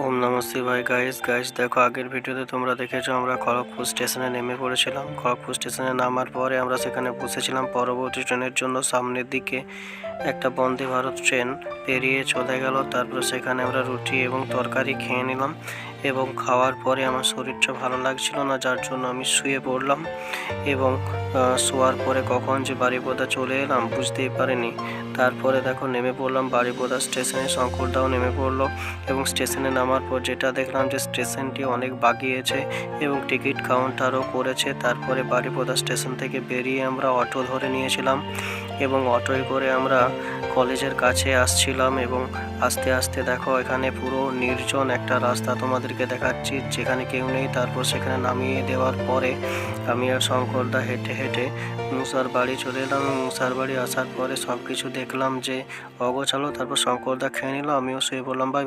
ওম নমঃ শিবায়। গাইস দেখো, আগের ভিডিওতে তোমরা দেখেছো আমরা খড়গপুর স্টেশনে নেমে পড়েছিলাম। খড়গপুর স্টেশনে নামার পরে আমরা সেখানে বসেছিলাম পরবর্তী ট্রেনের জন্য। সামনের দিকে একটা বন্দে ভারত ট্রেন পেরিয়ে চলে গেল। তারপর সেখানে আমরা রুটি এবং তরকারি খেয়ে নিলাম এবং খাওয়ার পরে আমার শরীরটা ভালো লাগছিল না, যার জন্য আমি শুয়ে পড়লাম এবং শোয়ার পরে কখন যে বারিপদা চলে এলাম বুঝতেই পারিনি। তারপরে দেখো নেমে পড়লাম বারিপদা স্টেশনে। শঙ্করদাও নেমে পড়লো এবং স্টেশনে নামার পর যেটা দেখলাম যে স্টেশনটি অনেক বাগিয়েছে এবং টিকিট কাউন্টারও করেছে। তারপরে বারিপদা স্টেশন থেকে বেরিয়ে আমরা অটো ধরে নিয়েছিলাম এবং অটোয় করে আমরা কলেজের কাছে আসছিলাম এবং আস্তে আস্তে দেখো এখানে পুরো নির্জন একটা রাস্তা তোমাদেরকে দেখাচ্ছি, যেখানে কেউ নেই। তারপর সেখানে নামিয়ে দেওয়ার পরে আমি আর শঙ্করদা হেঁটে হেঁটে মুসার বাড়ি চলে এলাম। মুসার বাড়ি আসার পরে সব কিছু দেখলাম যে অগোছালো। তারপর শঙ্করদা খেয়ে নিল, আমিও শুয়ে পড়লাম। Bye bye.